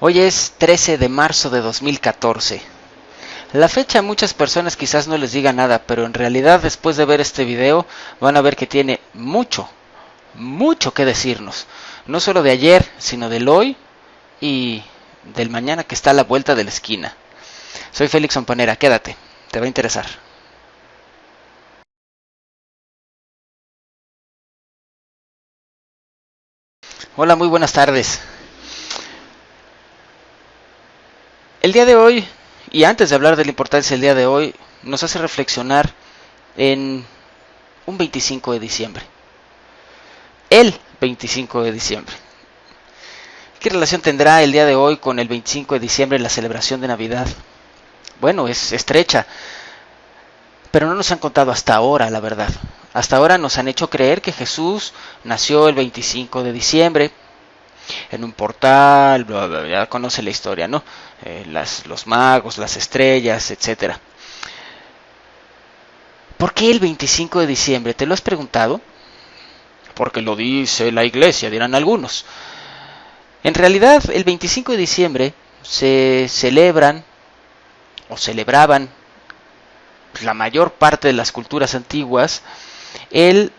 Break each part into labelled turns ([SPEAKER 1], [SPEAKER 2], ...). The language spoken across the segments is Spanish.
[SPEAKER 1] Hoy es 13 de marzo de 2014. La fecha a muchas personas quizás no les diga nada, pero en realidad después de ver este video van a ver que tiene mucho que decirnos. No solo de ayer, sino del hoy y del mañana que está a la vuelta de la esquina. Soy Félix Zampanera, quédate, te va a interesar. Hola, muy buenas tardes. El día de hoy, y antes de hablar de la importancia del día de hoy, nos hace reflexionar en un 25 de diciembre. El 25 de diciembre. ¿Qué relación tendrá el día de hoy con el 25 de diciembre, la celebración de Navidad? Bueno, es estrecha, pero no nos han contado hasta ahora la verdad. Hasta ahora nos han hecho creer que Jesús nació el 25 de diciembre en un portal, bla, bla, bla, ya conoce la historia, ¿no? Los magos, las estrellas, etcétera. ¿Por qué el 25 de diciembre? ¿Te lo has preguntado? Porque lo dice la iglesia, dirán algunos. En realidad, el 25 de diciembre se celebran o celebraban la mayor parte de las culturas antiguas el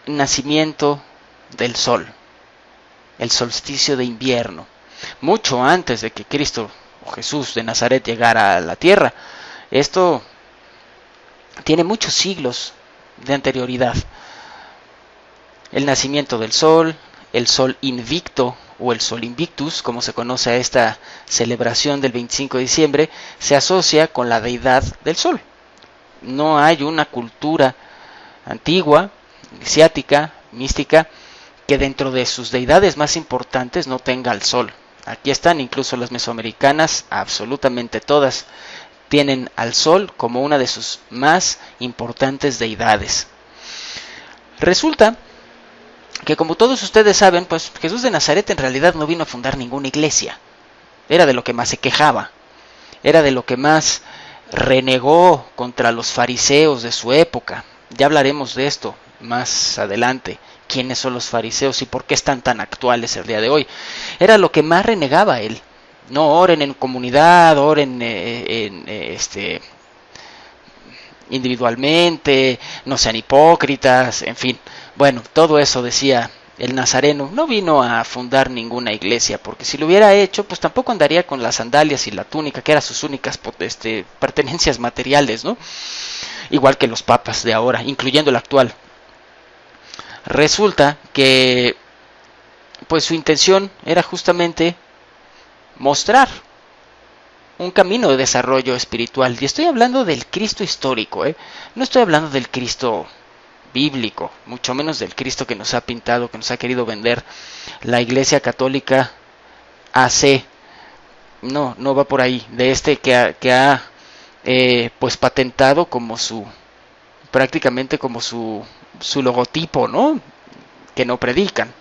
[SPEAKER 1] nacimiento del sol, el solsticio de invierno, mucho antes de que Cristo o Jesús de Nazaret llegara a la tierra. Esto tiene muchos siglos de anterioridad. El nacimiento del sol, el sol invicto o el sol invictus, como se conoce a esta celebración del 25 de diciembre, se asocia con la deidad del sol. No hay una cultura antigua, iniciática, mística, que dentro de sus deidades más importantes no tenga al sol. Aquí están incluso las mesoamericanas, absolutamente todas tienen al sol como una de sus más importantes deidades. Resulta que, como todos ustedes saben, pues Jesús de Nazaret en realidad no vino a fundar ninguna iglesia. Era de lo que más se quejaba, era de lo que más renegó contra los fariseos de su época. Ya hablaremos de esto más adelante, quiénes son los fariseos y por qué están tan actuales el día de hoy. Era lo que más renegaba él. No oren en comunidad, oren individualmente, no sean hipócritas, en fin. Bueno, todo eso decía el nazareno. No vino a fundar ninguna iglesia, porque si lo hubiera hecho, pues tampoco andaría con las sandalias y la túnica, que eran sus únicas pertenencias materiales, ¿no? Igual que los papas de ahora, incluyendo el actual. Resulta que pues su intención era justamente mostrar un camino de desarrollo espiritual. Y estoy hablando del Cristo histórico, no estoy hablando del Cristo bíblico, mucho menos del Cristo que nos ha pintado, que nos ha querido vender la Iglesia Católica AC. No, no va por ahí. De este que ha pues patentado como prácticamente como su logotipo, ¿no? Que no predican.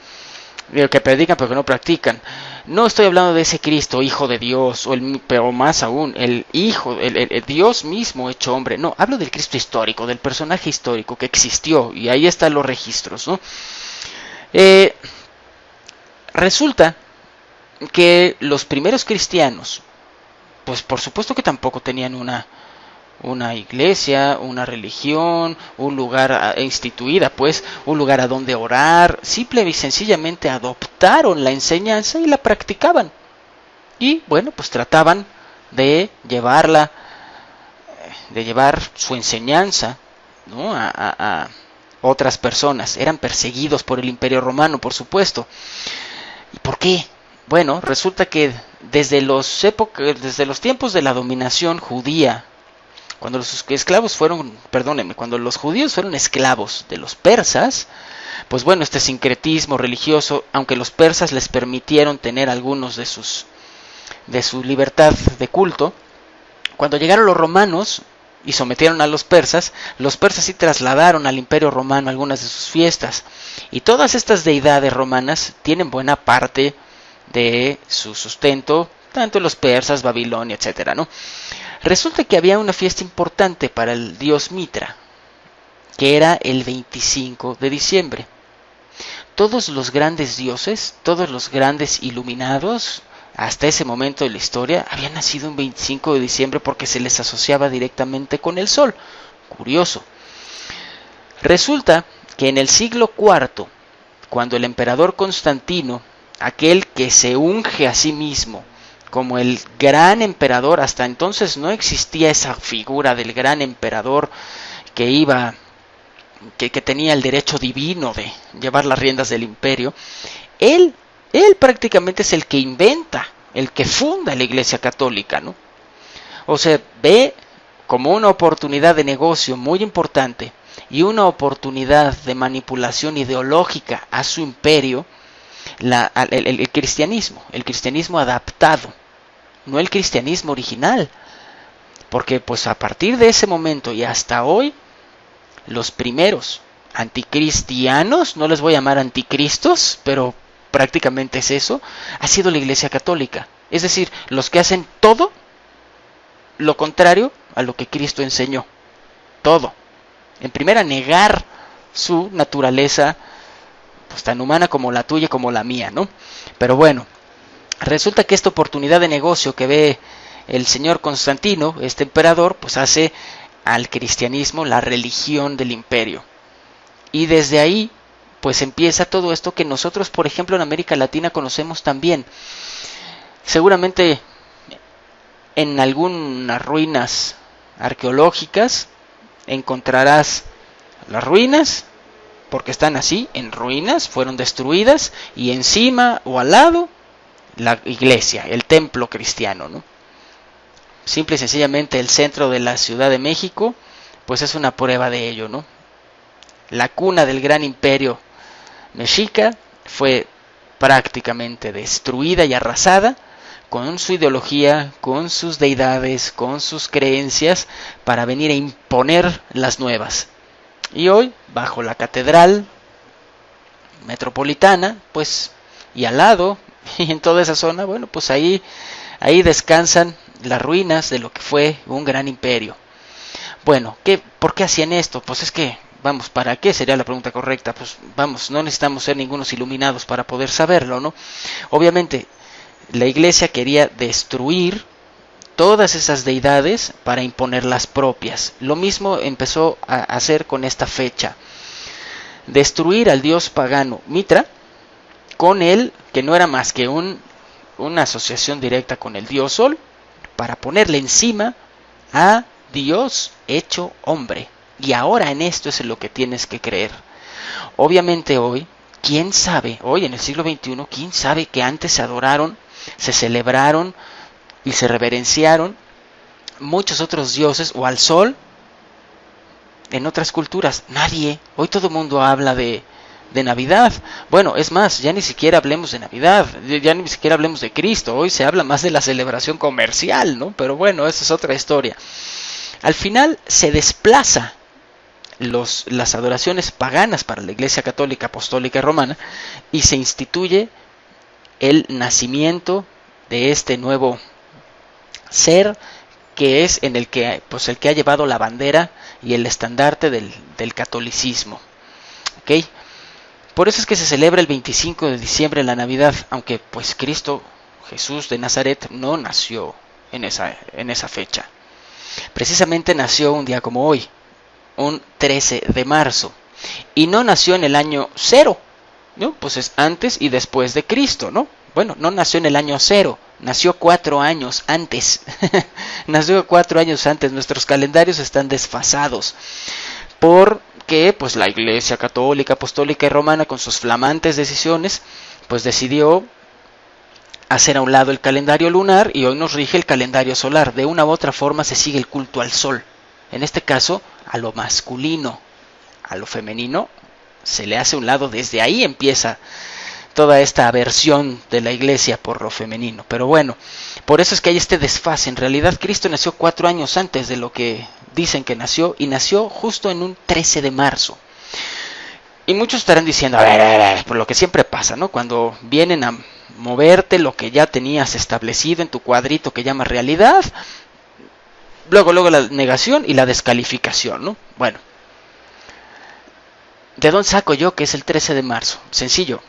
[SPEAKER 1] Que predican pero que no practican. No estoy hablando de ese Cristo, hijo de Dios, pero más aún, el hijo, el Dios mismo hecho hombre. No, hablo del Cristo histórico, del personaje histórico que existió, y ahí están los registros, ¿no? Resulta que los primeros cristianos, pues por supuesto que tampoco tenían una iglesia, una religión, un lugar instituida, pues, un lugar a donde orar. Simple y sencillamente adoptaron la enseñanza y la practicaban. Y bueno, pues trataban de llevar su enseñanza, ¿no? a otras personas. Eran perseguidos por el Imperio Romano, por supuesto. ¿Y por qué? Bueno, resulta que desde los tiempos de la dominación judía, cuando cuando los judíos fueron esclavos de los persas, pues bueno, este sincretismo religioso, aunque los persas les permitieron tener algunos de su libertad de culto, cuando llegaron los romanos y sometieron a los persas sí trasladaron al Imperio Romano algunas de sus fiestas, y todas estas deidades romanas tienen buena parte de su sustento, tanto en los persas, Babilonia, etcétera, ¿no? Resulta que había una fiesta importante para el dios Mitra, que era el 25 de diciembre. Todos los grandes dioses, todos los grandes iluminados, hasta ese momento de la historia, habían nacido un 25 de diciembre porque se les asociaba directamente con el sol. Curioso. Resulta que en el siglo IV, cuando el emperador Constantino, aquel que se unge a sí mismo como el gran emperador, hasta entonces no existía esa figura del gran emperador que tenía el derecho divino de llevar las riendas del imperio, él prácticamente es el que inventa, el que funda la Iglesia Católica, ¿no? O sea, ve como una oportunidad de negocio muy importante y una oportunidad de manipulación ideológica a su imperio, el cristianismo adaptado, no el cristianismo original, porque pues a partir de ese momento y hasta hoy, los primeros anticristianos, no les voy a llamar anticristos, pero prácticamente es eso, ha sido la Iglesia Católica. Es decir, los que hacen todo lo contrario a lo que Cristo enseñó. Todo. En primera, negar su naturaleza, pues tan humana como la tuya, como la mía, ¿no? Pero bueno, resulta que esta oportunidad de negocio que ve el señor Constantino, este emperador, pues hace al cristianismo la religión del imperio. Y desde ahí, pues empieza todo esto que nosotros, por ejemplo, en América Latina conocemos también. Seguramente en algunas ruinas arqueológicas encontrarás las ruinas, porque están así, en ruinas, fueron destruidas, y encima o al lado, la iglesia, el templo cristiano, ¿no? Simple y sencillamente el centro de la Ciudad de México, pues es una prueba de ello, ¿no? La cuna del gran imperio mexica fue prácticamente destruida y arrasada con su ideología, con sus deidades, con sus creencias, para venir a imponer las nuevas. Y hoy, bajo la catedral metropolitana, pues, y al lado, y en toda esa zona, bueno, pues ahí descansan las ruinas de lo que fue un gran imperio. Bueno, ¿por qué hacían esto? Pues es que, vamos, ¿para qué? Sería la pregunta correcta. Pues vamos, no necesitamos ser ningunos iluminados para poder saberlo, ¿no? Obviamente, la iglesia quería destruir todas esas deidades para imponer las propias. Lo mismo empezó a hacer con esta fecha. Destruir al dios pagano Mitra, con él, que no era más que una asociación directa con el dios Sol, para ponerle encima a Dios hecho hombre. Y ahora en esto es en lo que tienes que creer. Obviamente hoy, ¿quién sabe? Hoy en el siglo XXI, ¿quién sabe que antes se adoraron, se celebraron y se reverenciaron muchos otros dioses o al sol en otras culturas? Nadie. Hoy todo el mundo habla de Navidad. Bueno, es más, ya ni siquiera hablemos de Navidad, ya ni siquiera hablemos de Cristo. Hoy se habla más de la celebración comercial, ¿no? Pero bueno, esa es otra historia. Al final se desplaza las adoraciones paganas para la Iglesia Católica, Apostólica y Romana, y se instituye el nacimiento de este nuevo ser, que es el que ha llevado la bandera y el estandarte del catolicismo. ¿Okay? Por eso es que se celebra el 25 de diciembre la Navidad, aunque pues Cristo Jesús de Nazaret no nació en esa fecha. Precisamente nació un día como hoy, un 13 de marzo, y no nació en el año 0, ¿no? Pues es antes y después de Cristo, ¿no? Bueno, no nació en el año 0, nació 4 años antes. Nació 4 años antes. Nuestros calendarios están desfasados porque pues la Iglesia Católica, Apostólica y Romana, con sus flamantes decisiones, pues decidió hacer a un lado el calendario lunar y hoy nos rige el calendario solar. De una u otra forma se sigue el culto al sol. En este caso, a lo masculino. A lo femenino se le hace a un lado. Desde ahí empieza toda esta aversión de la iglesia por lo femenino. Pero bueno, por eso es que hay este desfase. En realidad Cristo nació 4 años antes de lo que dicen que nació, y nació justo en un 13 de marzo. Y muchos estarán diciendo, a ver, por lo que siempre pasa, ¿no? Cuando vienen a moverte lo que ya tenías establecido en tu cuadrito que llamas realidad, luego la negación y la descalificación, ¿no? Bueno, ¿de dónde saco yo que es el 13 de marzo? Sencillo.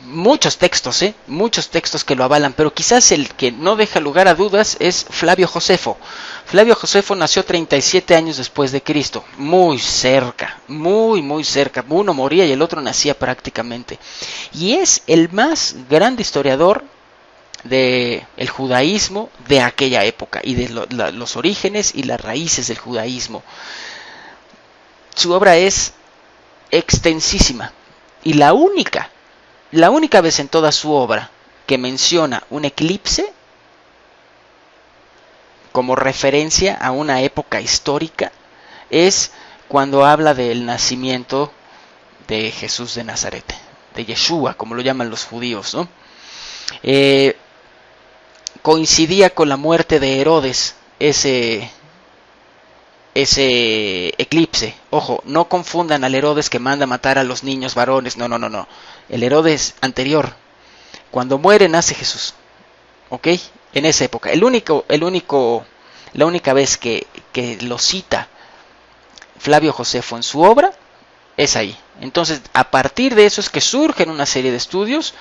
[SPEAKER 1] muchos textos que lo avalan, pero quizás el que no deja lugar a dudas es Flavio Josefo. Flavio Josefo nació 37 años después de Cristo, muy cerca, muy cerca. Uno moría y el otro nacía prácticamente. Y es el más grande historiador del judaísmo de aquella época y de los orígenes y las raíces del judaísmo. Su obra es extensísima y la única vez en toda su obra que menciona un eclipse como referencia a una época histórica es cuando habla del nacimiento de Jesús de Nazaret, de Yeshua, como lo llaman los judíos, ¿no? Coincidía con la muerte de Herodes ese eclipse. Ojo, no confundan al Herodes que manda matar a los niños varones, no. El Herodes anterior, cuando muere nace Jesús, ¿ok? En esa época. La única vez que lo cita Flavio Josefo en su obra es ahí. Entonces, a partir de eso es que surgen una serie de estudios.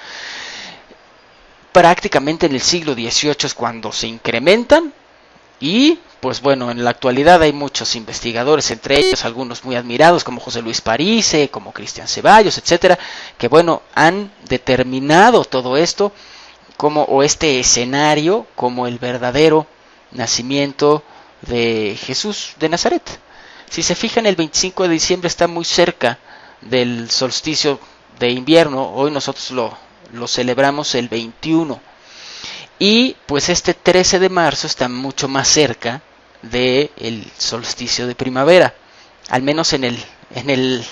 [SPEAKER 1] Prácticamente en el siglo XVIII es cuando se incrementan y pues bueno, en la actualidad hay muchos investigadores, entre ellos algunos muy admirados como José Luis Parise, como Cristian Ceballos, etcétera, que bueno, han determinado todo esto o este escenario como el verdadero nacimiento de Jesús de Nazaret. Si se fijan, el 25 de diciembre está muy cerca del solsticio de invierno. Hoy nosotros lo celebramos el 21. Y pues este 13 de marzo está mucho más cerca del solsticio de primavera, al menos en el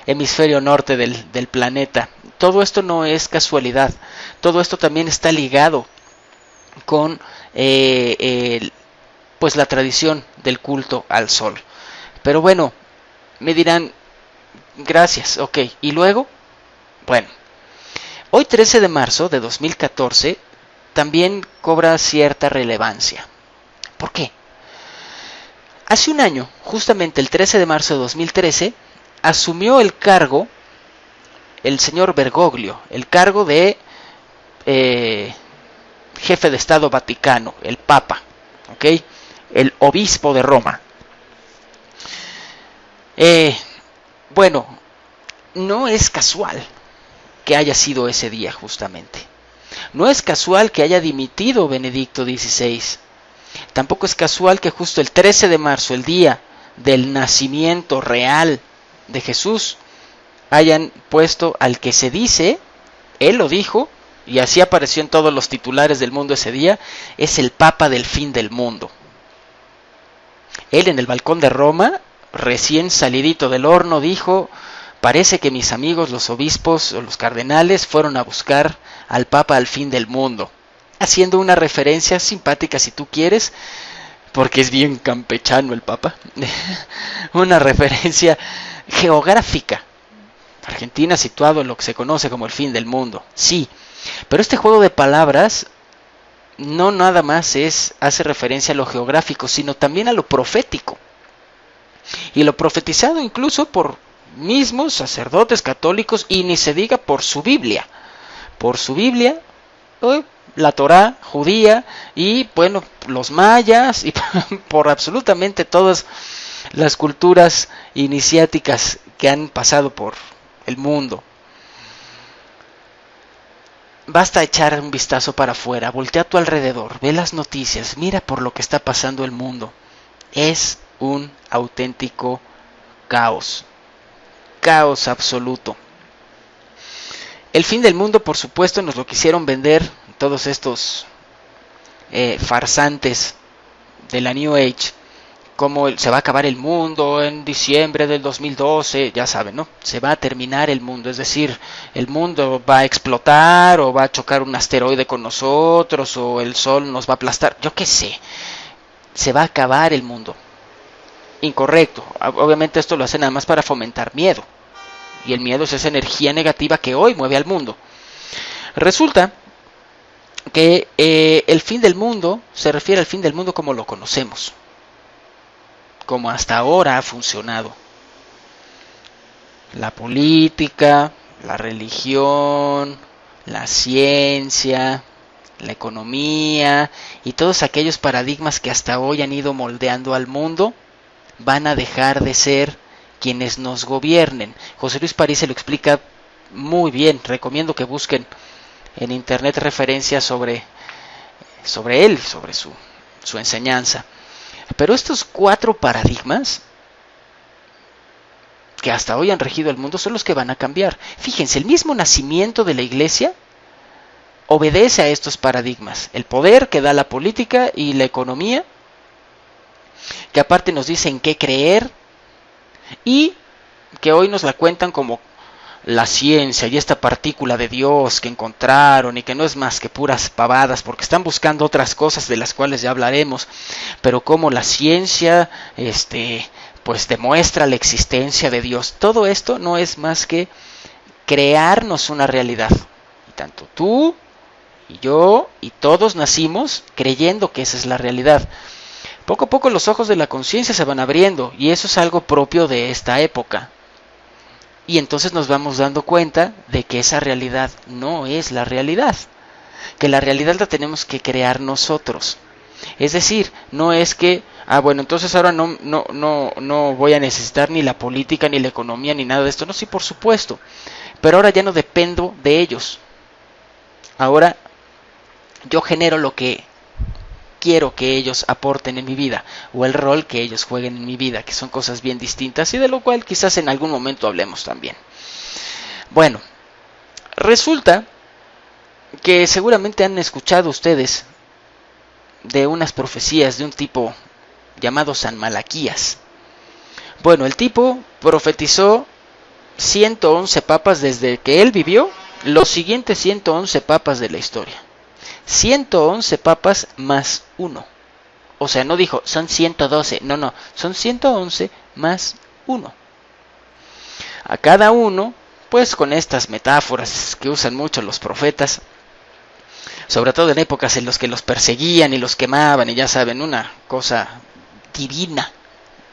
[SPEAKER 1] hemisferio norte del planeta. Todo esto no es casualidad, todo esto también está ligado con pues la tradición del culto al sol. Pero bueno, me dirán, gracias, ok, y luego, bueno, hoy 13 de marzo de 2014 también cobra cierta relevancia. ¿Por qué? Hace un año, justamente el 13 de marzo de 2013, asumió el cargo el señor Bergoglio, el cargo de jefe de Estado Vaticano, el Papa, ¿ok? El obispo de Roma. Bueno, no es casual que haya sido ese día justamente. No es casual que haya dimitido Benedicto XVI. Tampoco es casual que justo el 13 de marzo, el día del nacimiento real de Jesús, hayan puesto al que se dice, él lo dijo, y así apareció en todos los titulares del mundo ese día, es el Papa del fin del mundo. Él en el balcón de Roma, recién salidito del horno, dijo: parece que mis amigos los obispos o los cardenales fueron a buscar al Papa al fin del mundo, haciendo una referencia simpática si tú quieres, porque es bien campechano el Papa, una referencia geográfica. Argentina situado en lo que se conoce como el fin del mundo, sí, pero este juego de palabras no nada más hace referencia a lo geográfico, sino también a lo profético, y lo profetizado incluso por mismos sacerdotes católicos, y ni se diga por su Biblia, la Torá judía, y bueno, los mayas, y por absolutamente todas las culturas iniciáticas que han pasado por el mundo. Basta echar un vistazo para afuera, voltea a tu alrededor, ve las noticias, mira por lo que está pasando el mundo. Es un auténtico caos absoluto. El fin del mundo, por supuesto, nos lo quisieron vender todos estos farsantes de la New Age, como se va a acabar el mundo en diciembre del 2012, ya saben, ¿no? Se va a terminar el mundo, es decir, el mundo va a explotar o va a chocar un asteroide con nosotros o el sol nos va a aplastar, yo qué sé, se va a acabar el mundo. Incorrecto, obviamente esto lo hacen nada más para fomentar miedo, y el miedo es esa energía negativa que hoy mueve al mundo. Resulta que el fin del mundo se refiere al fin del mundo como lo conocemos, como hasta ahora ha funcionado. La política, la religión, la ciencia, la economía y todos aquellos paradigmas que hasta hoy han ido moldeando al mundo van a dejar de ser quienes nos gobiernen. José Luis París se lo explica muy bien. Recomiendo que busquen en internet referencias sobre él, sobre su enseñanza. Pero estos 4 paradigmas que hasta hoy han regido el mundo son los que van a cambiar. Fíjense, el mismo nacimiento de la Iglesia obedece a estos paradigmas. El poder que da la política y la economía, que aparte nos dicen qué creer, y que hoy nos la cuentan como la ciencia y esta partícula de Dios que encontraron y que no es más que puras pavadas porque están buscando otras cosas de las cuales ya hablaremos, pero como la ciencia pues demuestra la existencia de Dios. Todo esto no es más que crearnos una realidad. Y tanto tú y yo y todos nacimos creyendo que esa es la realidad. Poco a poco los ojos de la conciencia se van abriendo y eso es algo propio de esta época. Y entonces nos vamos dando cuenta de que esa realidad no es la realidad, que la realidad la tenemos que crear nosotros. Es decir, no es que, bueno, entonces ahora no voy a necesitar ni la política, ni la economía, ni nada de esto. No, sí, por supuesto, pero ahora ya no dependo de ellos. Ahora yo genero lo que quiero que ellos aporten en mi vida, o el rol que ellos jueguen en mi vida, que son cosas bien distintas y de lo cual quizás en algún momento hablemos también. Bueno, resulta que seguramente han escuchado ustedes de unas profecías de un tipo llamado San Malaquías. Bueno, el tipo profetizó 111 papas desde que él vivió, los siguientes 111 papas de la historia. 111 papas más 1. O sea, no dijo, son 112. No, son 111 más 1. A cada uno, pues con estas metáforas que usan mucho los profetas, sobre todo en épocas en las que los perseguían y los quemaban, y ya saben, una cosa divina,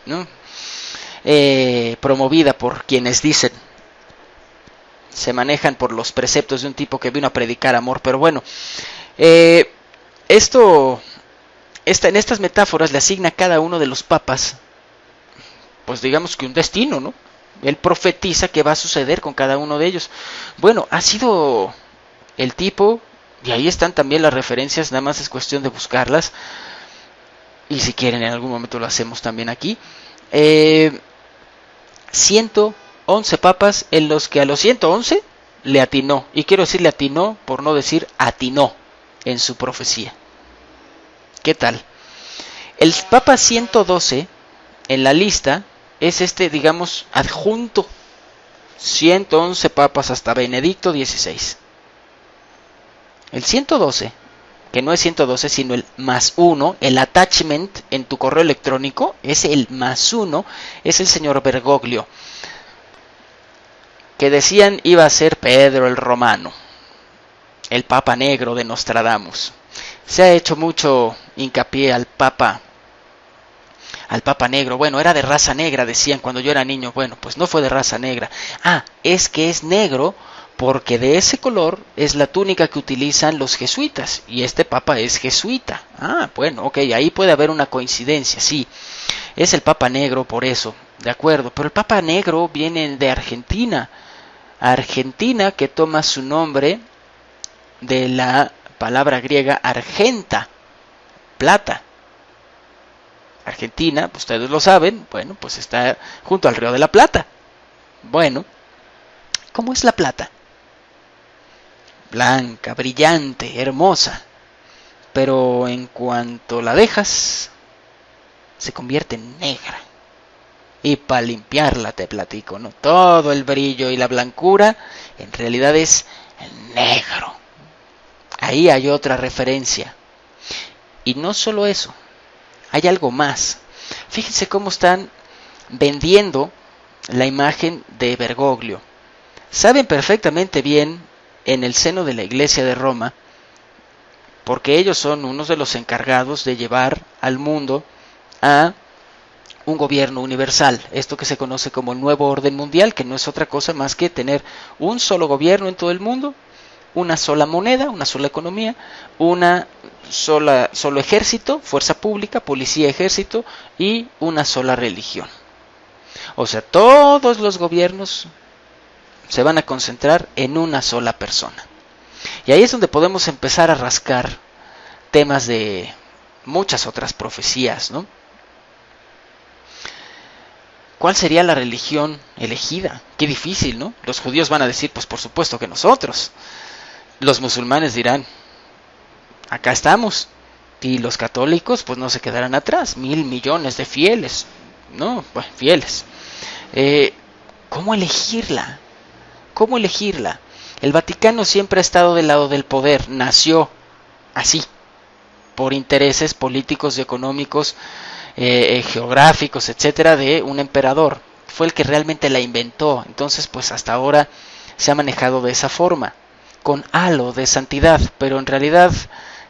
[SPEAKER 1] ¿no? Promovida por quienes dicen se manejan por los preceptos de un tipo que vino a predicar amor. Pero bueno, en estas metáforas le asigna a cada uno de los papas, pues digamos que un destino, ¿no? Él profetiza qué va a suceder con cada uno de ellos. Bueno, ha sido el tipo, y ahí están también las referencias, nada más es cuestión de buscarlas, y si quieren en algún momento lo hacemos también aquí. 111 papas en los que a los 111 le atinó, y quiero decir le atinó por no decir atinó en su profecía. ¿Qué tal? El papa 112 en la lista es digamos, adjunto. 111 papas hasta Benedicto XVI. El 112, que no es 112 sino el más 1, el attachment en tu correo electrónico, es el más 1, es el señor Bergoglio, que decían iba a ser Pedro el Romano, el Papa Negro de Nostradamus. Se ha hecho mucho hincapié al Papa Negro. Bueno, era de raza negra, decían cuando yo era niño. Bueno, pues no fue de raza negra. Es que es negro porque de ese color es la túnica que utilizan los jesuitas, y este Papa es jesuita. Bueno, ok, ahí puede haber una coincidencia, sí. Es el Papa Negro por eso, de acuerdo. Pero el Papa Negro viene de Argentina. Argentina, que toma su nombre de la palabra griega argenta, plata. Argentina, ustedes lo saben, bueno, pues está junto al Río de la Plata. Bueno, ¿cómo es la plata? Blanca, brillante, hermosa, pero en cuanto la dejas, se convierte en negra. Y para limpiarla te platico, ¿no? Todo el brillo y la blancura en realidad es negro. Ahí hay otra referencia. Y no solo eso, hay algo más. Fíjense cómo están vendiendo la imagen de Bergoglio. Saben perfectamente bien en el seno de la Iglesia de Roma, porque ellos son unos de los encargados de llevar al mundo a un gobierno universal, esto que se conoce como el nuevo orden mundial, que no es otra cosa más que tener un solo gobierno en todo el mundo, una sola moneda, una sola economía, solo ejército, fuerza pública, policía, ejército y una sola religión. O sea, todos los gobiernos se van a concentrar en una sola persona. Y ahí es donde podemos empezar a rascar temas de muchas otras profecías, ¿no? ¿Cuál sería la religión elegida? Qué difícil, ¿no? Los judíos van a decir, pues por supuesto que nosotros. Los musulmanes dirán, acá estamos. Y los católicos, pues no se quedarán atrás. 1.000 millones de fieles, ¿no? Bueno, fieles. ¿Cómo elegirla? ¿Cómo elegirla? El Vaticano siempre ha estado del lado del poder. Nació así, por intereses políticos y económicos, geográficos, etcétera, de un emperador. Fue el que realmente la inventó. Entonces, pues hasta ahora se ha manejado de esa forma, con halo de santidad, pero en realidad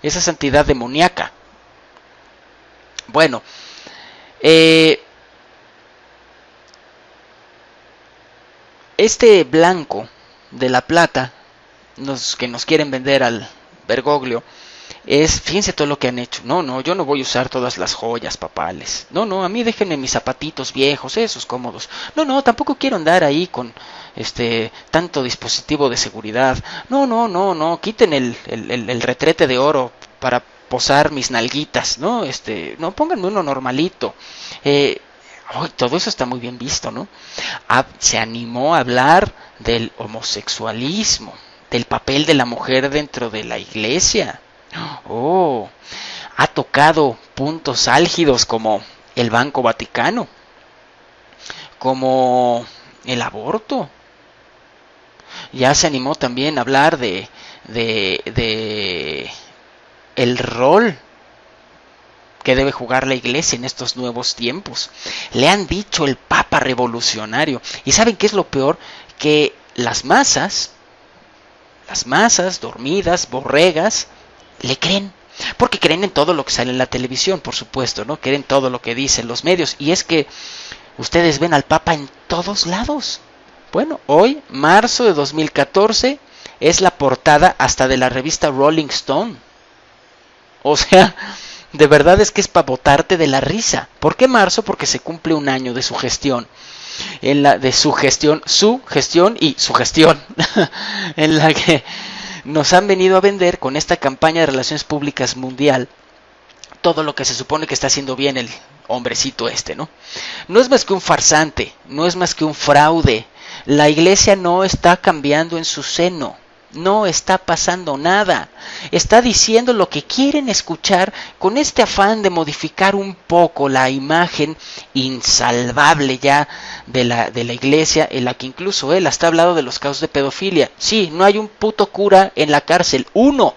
[SPEAKER 1] esa santidad demoníaca. Bueno, este blanco de la plata que nos quieren vender al Bergoglio fíjense todo lo que han hecho. No, yo no voy a usar todas las joyas papales. No, a mí déjenme mis zapatitos viejos, esos cómodos. No, tampoco quiero andar ahí con tanto dispositivo de seguridad. No, quiten el retrete de oro para posar mis nalguitas, ¿no? No, pónganme uno normalito. Todo eso está muy bien visto, ¿no? Se animó a hablar del homosexualismo, del papel de la mujer dentro de la iglesia. Ha tocado puntos álgidos como el Banco Vaticano, como el aborto. Ya se animó también a hablar de el rol que debe jugar la iglesia en estos nuevos tiempos. Le han dicho el Papa revolucionario. ¿Y saben qué es lo peor? Que las masas dormidas, borregas, le creen, porque creen en todo lo que sale en la televisión, por supuesto, ¿no? Creen todo lo que dicen los medios, y es que ustedes ven al Papa en todos lados. Bueno, hoy, marzo de 2014, es la portada hasta de la revista Rolling Stone. O sea, de verdad es que es para botarte de la risa. ¿Por qué marzo? Porque se cumple un año de su gestión. Su gestión y su gestión, en la que nos han venido a vender con esta campaña de relaciones públicas mundial todo lo que se supone que está haciendo bien el hombrecito ¿no? No es más que un farsante, no es más que un fraude. La iglesia no está cambiando en su seno, no está pasando nada. Está diciendo lo que quieren escuchar con este afán de modificar un poco la imagen insalvable ya de la iglesia, en la que incluso él hasta ha hablado de los casos de pedofilia. Sí, no hay un puto cura en la cárcel, uno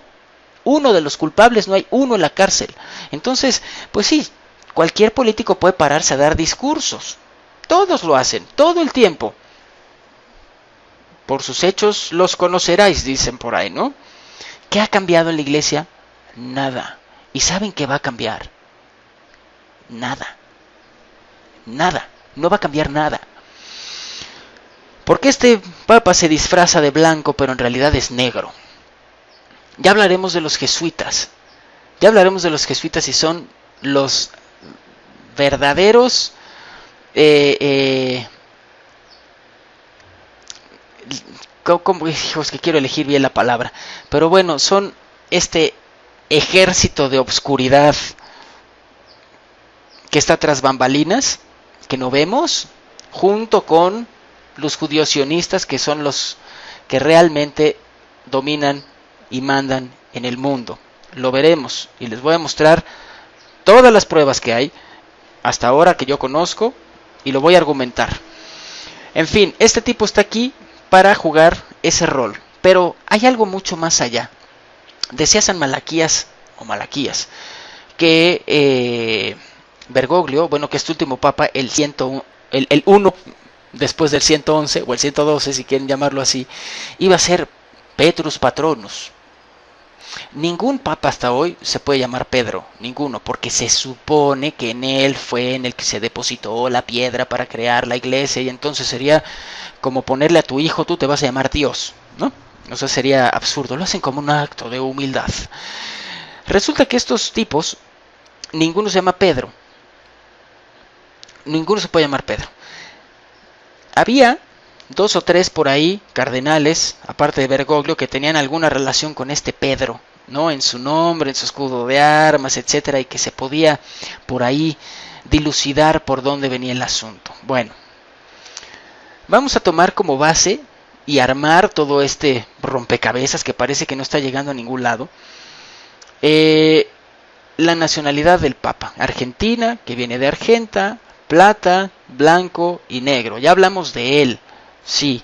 [SPEAKER 1] de los culpables, no hay uno en la cárcel. Entonces, pues sí, cualquier político puede pararse a dar discursos. Todos lo hacen, todo el tiempo. Por sus hechos los conoceráis, dicen por ahí, ¿no? ¿Qué ha cambiado en la iglesia? Nada. ¿Y saben qué va a cambiar? Nada. No va a cambiar nada. Porque este papa se disfraza de blanco, pero en realidad es negro. Ya hablaremos de los jesuitas. Y son los verdaderos hijos, que quiero elegir bien la palabra, pero bueno, son este ejército de obscuridad que está tras bambalinas, que no vemos, junto con los judíos sionistas, que son los que realmente dominan y mandan en el mundo. Lo veremos y les voy a mostrar todas las pruebas que hay hasta ahora que yo conozco y lo voy a argumentar. En fin, este tipo está aquí para jugar ese rol, pero hay algo mucho más allá. Decía San Malaquías que Bergoglio, bueno, que este último papa, el 1 después del 111 o el 112, si quieren llamarlo así, iba a ser Petrus Patronus. Ningún papa hasta hoy se puede llamar Pedro, ninguno, porque se supone que en él fue en el que se depositó la piedra para crear la iglesia, y entonces sería como ponerle a tu hijo, tú te vas a llamar Dios, ¿no? O sea, sería absurdo. Lo hacen como un acto de humildad. Resulta que estos tipos, ninguno se llama Pedro. Ninguno se puede llamar Pedro. Había 2 o 3 por ahí, cardenales, aparte de Bergoglio, que tenían alguna relación con este Pedro, ¿no? En su nombre, en su escudo de armas, etcétera, y que se podía por ahí dilucidar por dónde venía el asunto. Bueno, vamos a tomar como base y armar todo este rompecabezas que parece que no está llegando a ningún lado. La nacionalidad del Papa. Argentina, que viene de Argenta, plata, blanco y negro. Ya hablamos de él, sí.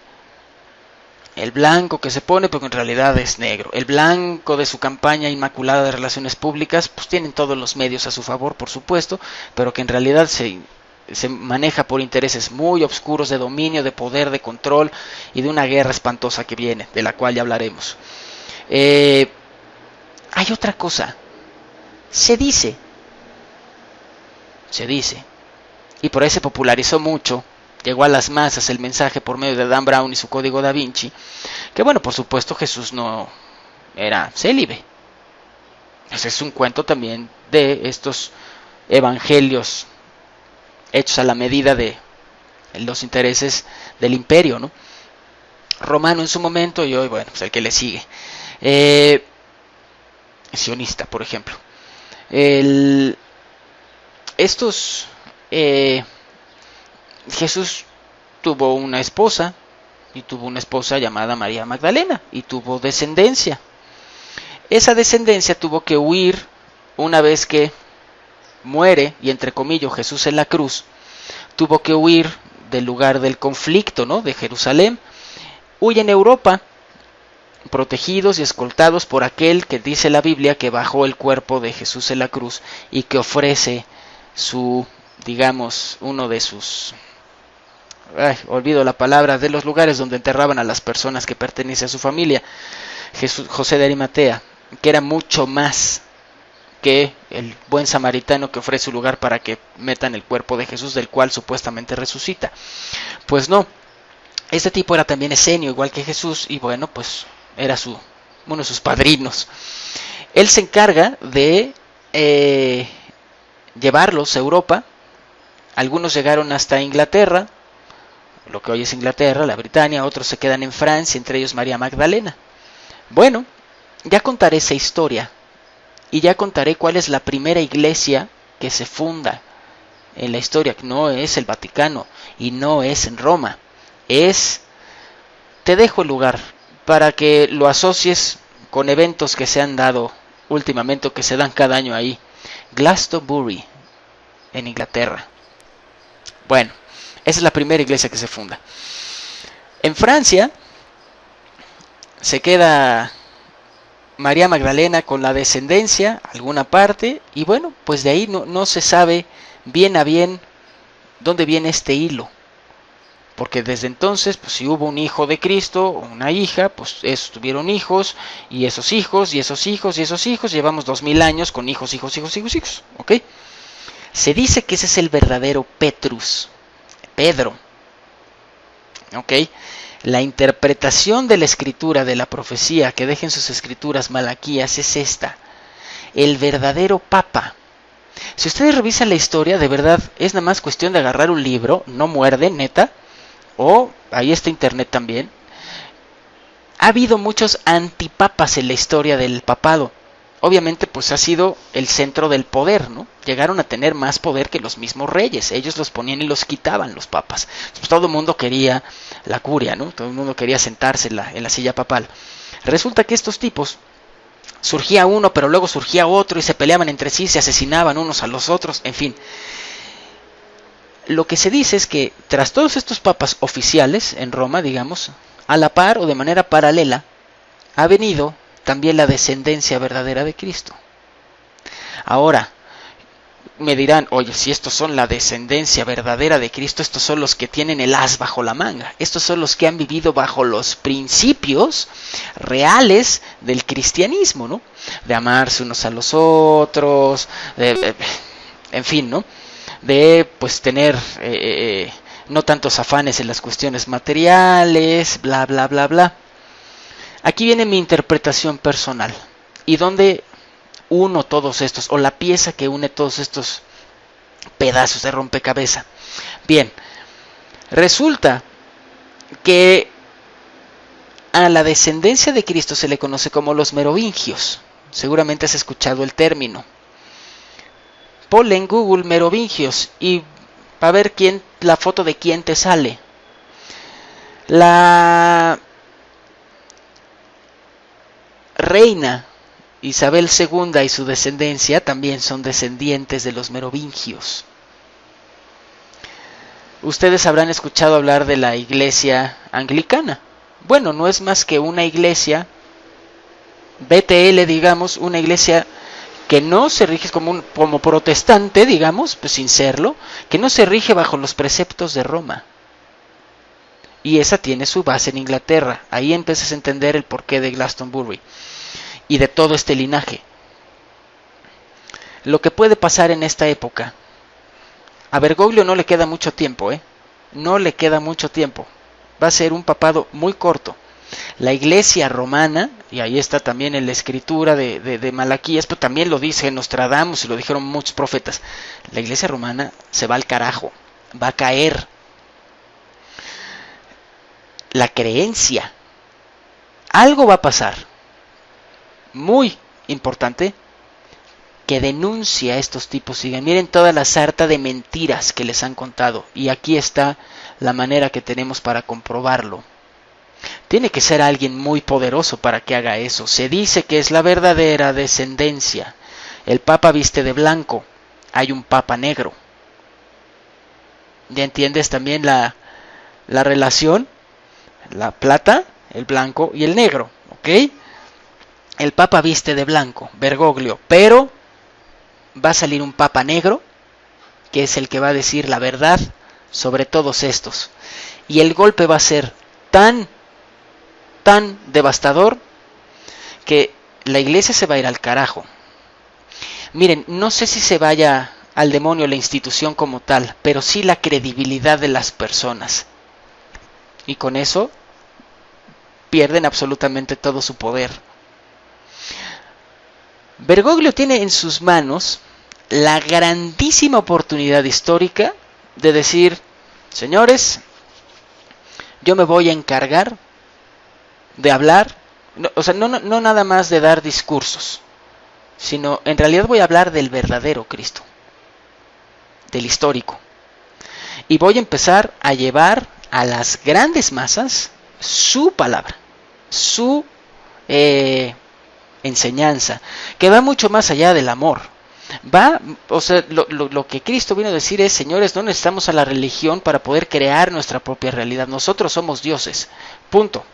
[SPEAKER 1] El blanco que se pone, pero en realidad es negro. El blanco de su campaña inmaculada de relaciones públicas, pues tienen todos los medios a su favor, por supuesto, pero que en realidad se maneja por intereses muy oscuros de dominio, de poder, de control y de una guerra espantosa que viene, de la cual ya hablaremos. Hay otra cosa. Se dice, y por ahí se popularizó mucho, llegó a las masas el mensaje por medio de Dan Brown y su Código Da Vinci, que bueno, por supuesto Jesús no era célibe. Ese es un cuento también de estos evangelios hechos a la medida de los intereses del imperio, ¿no? Romano en su momento y hoy, bueno, pues el que le sigue. Sionista, por ejemplo. Jesús tuvo una esposa, y tuvo una esposa llamada María Magdalena, y tuvo descendencia. Esa descendencia tuvo que huir una vez que muere, y entre comillas Jesús en la cruz, tuvo que huir del lugar del conflicto, ¿no? De Jerusalén, huyen a Europa, protegidos y escoltados por aquel que dice la Biblia que bajó el cuerpo de Jesús en la cruz y que ofrece su, digamos, uno de sus, olvido la palabra, de los lugares donde enterraban a las personas que pertenecen a su familia, José de Arimatea, que era mucho más que el buen samaritano que ofrece un lugar para que metan el cuerpo de Jesús, del cual supuestamente resucita. Pues no, este tipo era también esenio, igual que Jesús, y bueno, pues era uno de sus padrinos. Él se encarga de llevarlos a Europa. Algunos llegaron hasta Inglaterra, lo que hoy es Inglaterra, la Britania, otros se quedan en Francia, entre ellos María Magdalena. Bueno, ya contaré esa historia, y ya contaré cuál es la primera iglesia que se funda en la historia, que no es el Vaticano, y no es en Roma, te dejo el lugar, para que lo asocies con eventos que se han dado últimamente o que se dan cada año ahí. Glastonbury, en Inglaterra. Bueno, esa es la primera iglesia que se funda. En Francia se queda María Magdalena con la descendencia, alguna parte, y bueno, pues de ahí no se sabe bien a bien dónde viene este hilo. Porque desde entonces, pues si hubo un hijo de Cristo o una hija, pues esos tuvieron hijos, y esos hijos, y esos hijos, y esos hijos, llevamos 2000 años con hijos, ¿ok? Se dice que ese es el verdadero Petrus, Pedro, ¿ok? La interpretación de la escritura, de la profecía que dejen sus escrituras Malaquías es esta: el verdadero Papa. Si ustedes revisan la historia, de verdad, es nada más cuestión de agarrar un libro, no muerde, neta, o ahí está internet también. Ha habido muchos antipapas en la historia del papado. Obviamente pues ha sido el centro del poder, ¿no? Llegaron a tener más poder que los mismos reyes. Ellos los ponían y los quitaban, los papas. Pues todo el mundo quería la curia, ¿no? Todo el mundo quería sentarse en la silla papal. Resulta que estos tipos, surgía uno pero luego surgía otro y se peleaban entre sí, se asesinaban unos a los otros, en fin. Lo que se dice es que tras todos estos papas oficiales en Roma, digamos, a la par o de manera paralela, ha venido también la descendencia verdadera de Cristo. Ahora, me dirán, oye, si estos son la descendencia verdadera de Cristo, estos son los que tienen el as bajo la manga, estos son los que han vivido bajo los principios reales del cristianismo, ¿no? De amarse unos a los otros, en fin, ¿no? De pues tener no tantos afanes en las cuestiones materiales, bla bla bla bla. Aquí viene mi interpretación personal y donde uno todos estos, o la pieza que une todos estos pedazos de rompecabezas. Bien, resulta que a la descendencia de Cristo se le conoce como los merovingios. Seguramente has escuchado el término. Ponle en Google merovingios y va a ver la foto de quién te sale. La reina Isabel II y su descendencia también son descendientes de los merovingios. Ustedes habrán escuchado hablar de la iglesia anglicana. Bueno, no es más que una iglesia BTL, digamos, una iglesia que no se rige como protestante, digamos, pues sin serlo, que no se rige bajo los preceptos de Roma. Y esa tiene su base en Inglaterra. Ahí empiezas a entender el porqué de Glastonbury y de todo este linaje. Lo que puede pasar en esta época, a Bergoglio no le queda mucho tiempo, no le queda mucho tiempo. Va a ser un papado muy corto. La iglesia romana, y ahí está también en la escritura de Malaquías, pero también lo dice Nostradamus y lo dijeron muchos profetas, la iglesia romana se va al carajo, va a caer. La creencia, algo va a pasar, muy importante, que denuncia a estos tipos. Miren toda la sarta de mentiras que les han contado, y aquí está la manera que tenemos para comprobarlo. Tiene que ser alguien muy poderoso para que haga eso. Se dice que es la verdadera descendencia. El Papa viste de blanco. Hay un Papa negro. ¿Ya entiendes también la relación? La plata, el blanco y el negro. ¿Ok? El Papa viste de blanco, Bergoglio. Pero va a salir un Papa negro, que es el que va a decir la verdad sobre todos estos. Y el golpe va a ser tan devastador que la iglesia se va a ir al carajo. Miren, no sé si se vaya al demonio la institución como tal, pero sí la credibilidad de las personas. Y con eso pierden absolutamente todo su poder. Bergoglio tiene en sus manos la grandísima oportunidad histórica de decir, señores, yo me voy a encargar de hablar, no nada más de dar discursos, sino en realidad voy a hablar del verdadero Cristo, del histórico. Y voy a empezar a llevar a las grandes masas su palabra, su enseñanza, que va mucho más allá del amor. Lo que Cristo vino a decir es, señores, no necesitamos a la religión para poder crear nuestra propia realidad. Nosotros somos dioses, punto.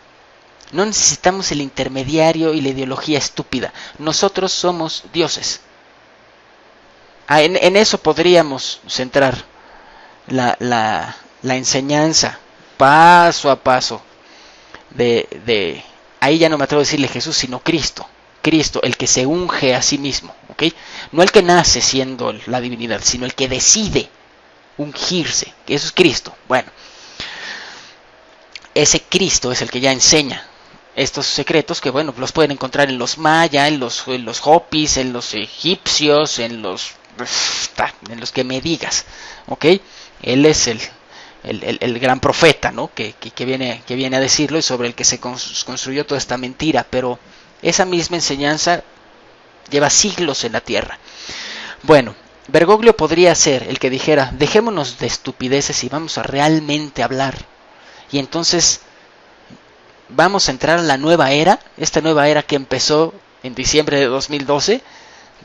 [SPEAKER 1] No necesitamos el intermediario y la ideología estúpida. Nosotros somos dioses. En eso podríamos centrar la enseñanza paso a paso ahí ya no me atrevo a decirle Jesús, sino Cristo. Cristo, el que se unge a sí mismo, ¿ok? No el que nace siendo la divinidad, sino el que decide ungirse, que eso es Cristo. Bueno, ese Cristo es el que ya enseña estos secretos que, bueno, los pueden encontrar en los mayas, en los hopis, en los egipcios, en los que me digas, ¿ok? Él es el gran profeta, ¿no? Que viene a decirlo y sobre el que se construyó toda esta mentira, pero esa misma enseñanza lleva siglos en la tierra. Bueno, Bergoglio podría ser el que dijera, dejémonos de estupideces y vamos a realmente hablar. Y entonces vamos a entrar a la nueva era, esta nueva era que empezó en diciembre de 2012,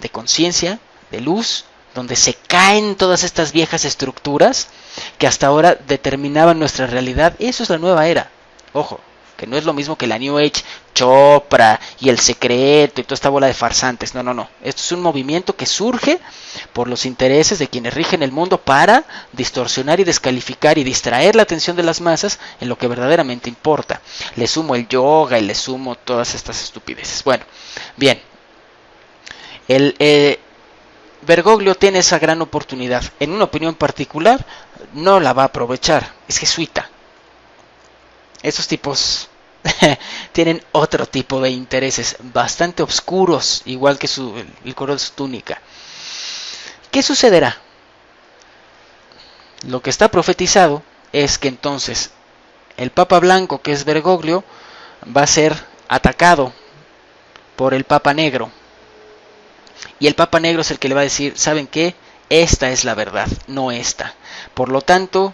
[SPEAKER 1] de conciencia, de luz, donde se caen todas estas viejas estructuras que hasta ahora determinaban nuestra realidad. Eso es la nueva era. Ojo, que no es lo mismo que la New Age, Chopra y El Secreto y toda esta bola de farsantes. No. Esto es un movimiento que surge por los intereses de quienes rigen el mundo para distorsionar y descalificar y distraer la atención de las masas en lo que verdaderamente importa. Le sumo el yoga y le sumo todas estas estupideces. Bueno, bien. Bergoglio tiene esa gran oportunidad. En una opinión particular, no la va a aprovechar. Es jesuita. Esos tipos tienen otro tipo de intereses bastante oscuros, igual que el color de su túnica. ¿Qué sucederá? Lo que está profetizado es que entonces el Papa Blanco, que es Bergoglio, va a ser atacado por el Papa Negro. Y el Papa Negro es el que le va a decir, ¿saben qué? Esta es la verdad, no esta. Por lo tanto,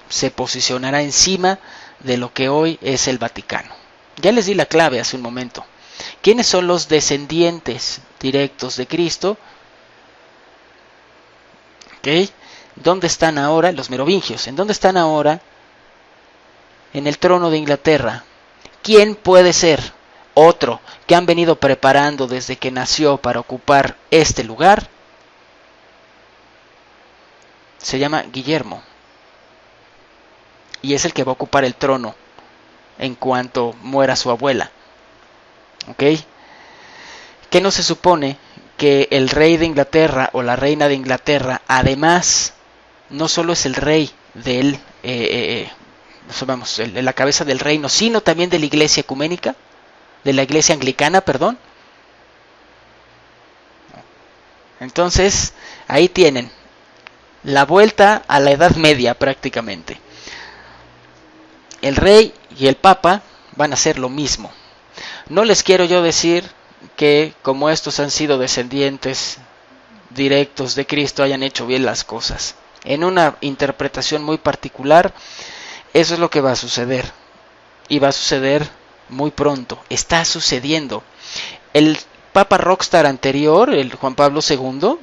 [SPEAKER 1] se posicionará encima de lo que hoy es el Vaticano. Ya les di la clave hace un momento. ¿Quiénes son los descendientes directos de Cristo? ¿Ok? ¿Dónde están ahora los merovingios? ¿En dónde están ahora? En el trono de Inglaterra. ¿Quién puede ser otro que han venido preparando desde que nació para ocupar este lugar? Se llama Guillermo. Y es el que va a ocupar el trono en cuanto muera su abuela. ¿Ok? ¿Qué no se supone? Que el rey de Inglaterra o la reina de Inglaterra, además, no solo es el rey de la cabeza del reino, sino también de la iglesia ecuménica, de la iglesia anglicana, perdón. Entonces, ahí tienen la vuelta a la Edad Media prácticamente. El rey y el papa van a hacer lo mismo. No les quiero yo decir que como estos han sido descendientes directos de Cristo hayan hecho bien las cosas. En una interpretación muy particular, eso es lo que va a suceder. Y va a suceder muy pronto. Está sucediendo. El Papa Rockstar anterior, el Juan Pablo II,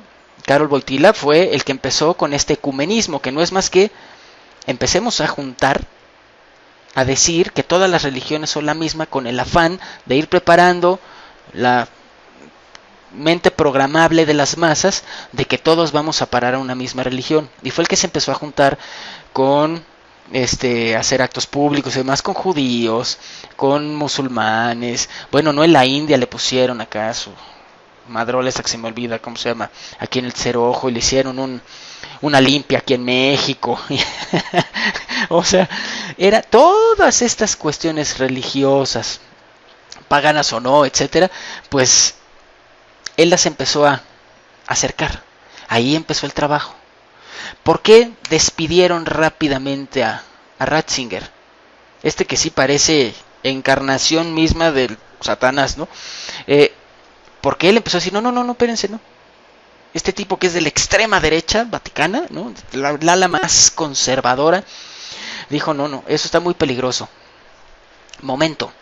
[SPEAKER 1] Karol Wojtyła, fue el que empezó con este ecumenismo, que no es más que empecemos a juntar, a decir que todas las religiones son la misma, con el afán de ir preparando la mente programable de las masas de que todos vamos a parar a una misma religión. Y fue el que se empezó a juntar con hacer actos públicos y demás con judíos, con musulmanes. Bueno, no, en la India le pusieron acá su madrola esa que se me olvida cómo se llama, aquí en el Tercer Ojo, y le hicieron una limpia aquí en México. O sea, era todas estas cuestiones religiosas, paganas o no, etcétera, pues él las empezó a acercar. Ahí empezó el trabajo. ¿Por qué despidieron rápidamente a Ratzinger? Que sí parece encarnación misma del Satanás, ¿no? Porque él empezó a decir, no, espérense, no. Este tipo que es de la extrema derecha vaticana, ¿no? La ala más conservadora, dijo, no, eso está muy peligroso. Momento.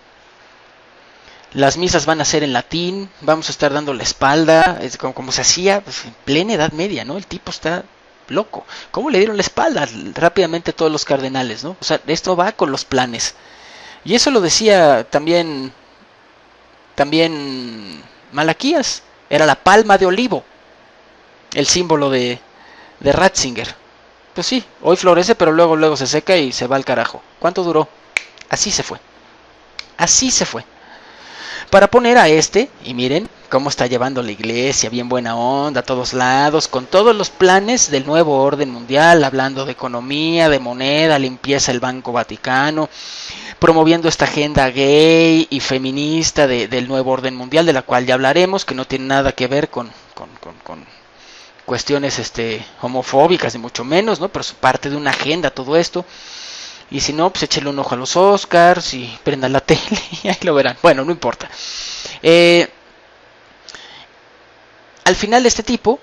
[SPEAKER 1] Las misas van a ser en latín, vamos a estar dando la espalda, como se hacía pues, en plena Edad Media, ¿no? El tipo está loco. ¿Cómo le dieron la espalda rápidamente todos los cardenales, ¿no? O sea, esto va con los planes. Y eso lo decía también Malaquías. Era la palma de olivo, el símbolo de Ratzinger. Pues sí, hoy florece, pero luego se seca y se va al carajo. ¿Cuánto duró? Así se fue. Así se fue. Para poner a y miren cómo está llevando la iglesia, bien buena onda, a todos lados, con todos los planes del nuevo orden mundial, hablando de economía, de moneda, limpieza del Banco Vaticano, promoviendo esta agenda gay y feminista del nuevo orden mundial, de la cual ya hablaremos, que no tiene nada que ver con cuestiones homofóbicas, ni mucho menos, ¿no? Pero es parte de una agenda todo esto. Y si no, pues échale un ojo a los Oscars y prendan la tele y ahí lo verán. Bueno, no importa. Al final este tipo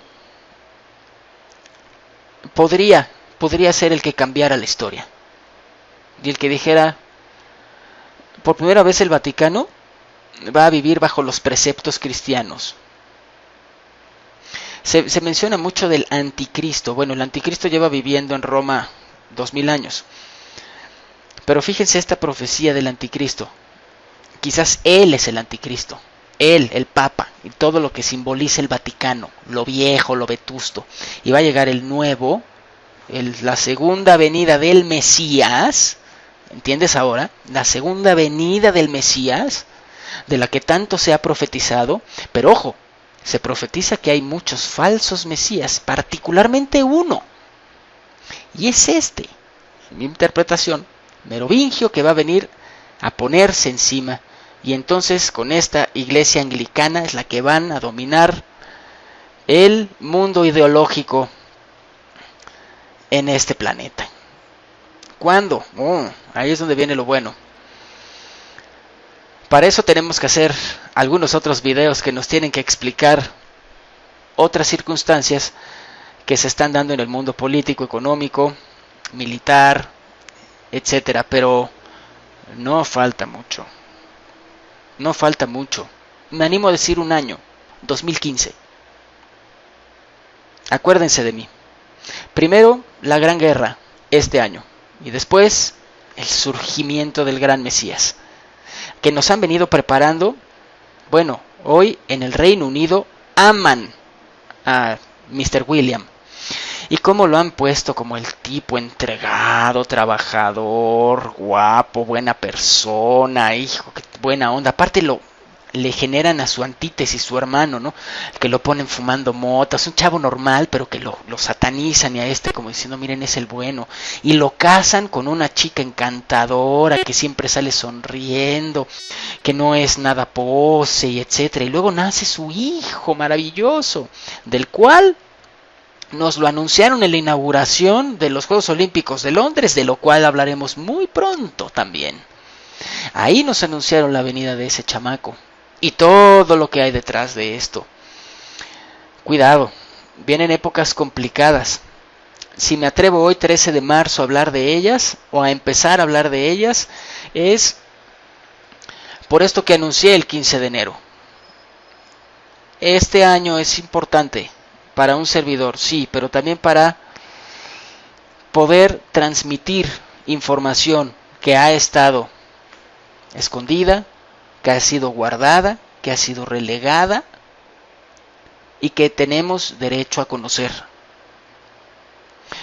[SPEAKER 1] podría ser el que cambiara la historia. Y el que dijera, por primera vez el Vaticano va a vivir bajo los preceptos cristianos. Se menciona mucho del anticristo. Bueno, el anticristo lleva viviendo en Roma 2000 años. Pero fíjense esta profecía del anticristo. Quizás él es el anticristo. Él, el Papa, y todo lo que simboliza el Vaticano, lo viejo, lo vetusto. Y va a llegar el nuevo, la segunda venida del Mesías. ¿Entiendes ahora? La segunda venida del Mesías, de la que tanto se ha profetizado. Pero ojo, se profetiza que hay muchos falsos Mesías, particularmente uno. Y es mi interpretación, merovingio, que va a venir a ponerse encima, y entonces con esta iglesia anglicana es la que van a dominar el mundo ideológico en este planeta. ¿Cuándo? Ahí es donde viene lo bueno. Para eso tenemos que hacer algunos otros videos que nos tienen que explicar otras circunstancias que se están dando en el mundo político, económico, militar, etcétera. Pero no falta mucho. No falta mucho. Me animo a decir un año, 2015. Acuérdense de mí. Primero, la Gran Guerra, este año. Y después, el surgimiento del gran Mesías, que nos han venido preparando. Bueno, hoy en el Reino Unido aman a Mr. William. Y cómo lo han puesto como el tipo entregado, trabajador, guapo, buena persona, hijo, qué buena onda. Aparte le generan a su antítesis, su hermano, ¿no? Que lo ponen fumando motas, un chavo normal, pero que lo satanizan, y a este como diciendo, miren, es el bueno. Y lo casan con una chica encantadora que siempre sale sonriendo, que no es nada pose, y etcétera. Y luego nace su hijo maravilloso, del cual nos lo anunciaron en la inauguración de los Juegos Olímpicos de Londres, de lo cual hablaremos muy pronto también. Ahí nos anunciaron la venida de ese chamaco y todo lo que hay detrás de esto. Cuidado, vienen épocas complicadas. Si me atrevo hoy 13 de marzo a hablar de ellas, o a empezar a hablar de ellas, es por esto que anuncié el 15 de enero. Este año es importante para un servidor, sí, pero también para poder transmitir información que ha estado escondida, que ha sido guardada, que ha sido relegada y que tenemos derecho a conocer.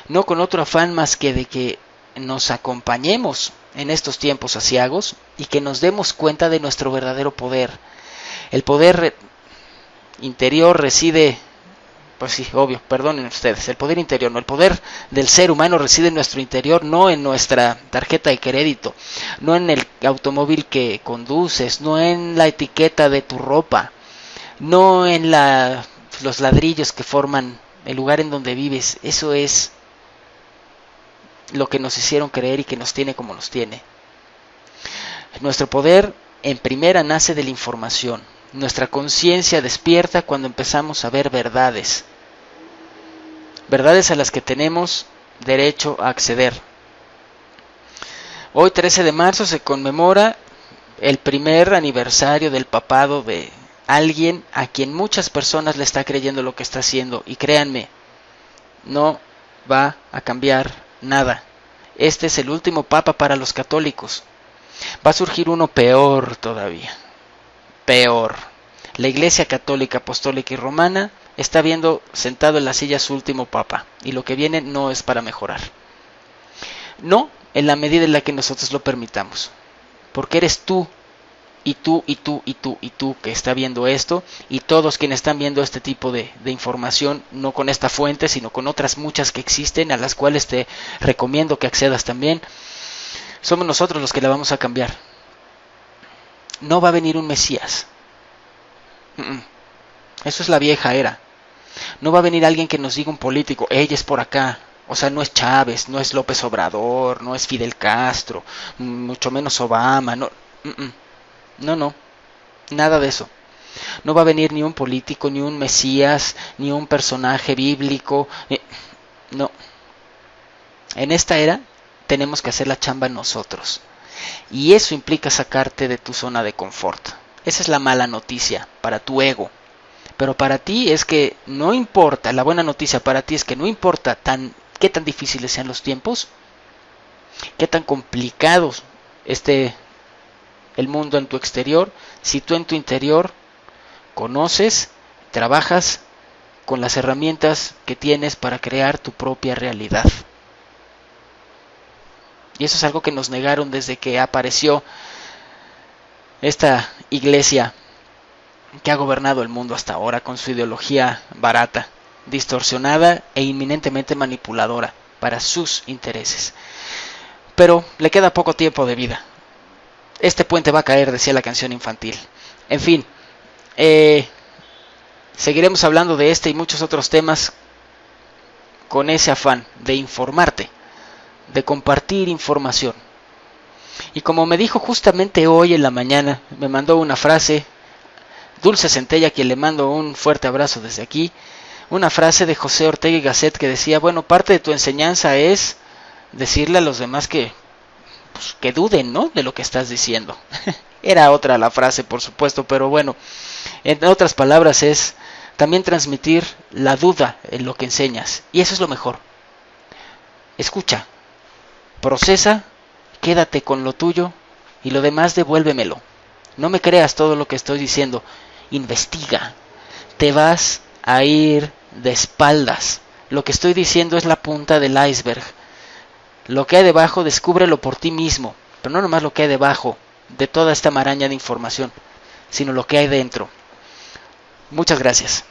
[SPEAKER 1] No con otro afán más que de que nos acompañemos en estos tiempos aciagos y que nos demos cuenta de nuestro verdadero poder. El poder interior reside, pues sí, obvio, perdonen ustedes, el poder interior, no, el poder del ser humano reside en nuestro interior, no en nuestra tarjeta de crédito, no en el automóvil que conduces, no en la etiqueta de tu ropa, no en los ladrillos que forman el lugar en donde vives. Eso es lo que nos hicieron creer y que nos tiene como nos tiene. Nuestro poder en primera nace de la información. Nuestra conciencia despierta cuando empezamos a ver verdades. Verdades a las que tenemos derecho a acceder. Hoy 13 de marzo se conmemora el primer aniversario del papado de alguien a quien muchas personas le está creyendo lo que está haciendo. Y créanme, no va a cambiar nada. Este es el último papa para los católicos. Va a surgir uno peor todavía. Peor. La Iglesia Católica, Apostólica y Romana está viendo sentado en la silla su último papa, y lo que viene no es para mejorar. No en la medida en la que nosotros lo permitamos, porque eres tú, y tú, y tú, y tú, y tú que está viendo esto, y todos quienes están viendo este tipo de información, no con esta fuente, sino con otras muchas que existen, a las cuales te recomiendo que accedas también. Somos nosotros los que la vamos a cambiar. No va a venir un Mesías. Eso es la vieja era. No va a venir alguien que nos diga, un político, ella es por acá. O sea, no es Chávez, no es López Obrador, no es Fidel Castro, mucho menos Obama. No, no, nada de eso. No va a venir ni un político, ni un Mesías, ni un personaje bíblico. No. En esta era tenemos que hacer la chamba nosotros. Y eso implica sacarte de tu zona de confort. Esa es la mala noticia para tu ego. Pero para ti es que no importa, la buena noticia para ti es que no importa qué tan difíciles sean los tiempos, qué tan complicados esté el mundo en tu exterior, si tú en tu interior conoces, trabajas con las herramientas que tienes para crear tu propia realidad. Y eso es algo que nos negaron desde que apareció esta iglesia que ha gobernado el mundo hasta ahora con su ideología barata, distorsionada e inminentemente manipuladora para sus intereses. Pero le queda poco tiempo de vida. este puente va a caer, decía la canción infantil. En fin, seguiremos hablando de este y muchos otros temas con ese afán de informarte, de compartir información. Y como me dijo justamente hoy en la mañana, me mandó una frase, Dulce Centella, a quien le mando un fuerte abrazo desde aquí, una frase de José Ortega y Gasset que decía, bueno, parte de tu enseñanza es decirle a los demás que duden, ¿no?, de lo que estás diciendo. Era otra la frase, por supuesto, pero bueno, en otras palabras es también transmitir la duda en lo que enseñas. Y eso es lo mejor. Escucha, procesa, quédate con lo tuyo y lo demás devuélvemelo. No me creas todo lo que estoy diciendo. Investiga. Te vas a ir de espaldas. Lo que estoy diciendo es la punta del iceberg. Lo que hay debajo, descúbrelo por ti mismo. Pero no nomás lo que hay debajo de toda esta maraña de información, sino lo que hay dentro. Muchas gracias.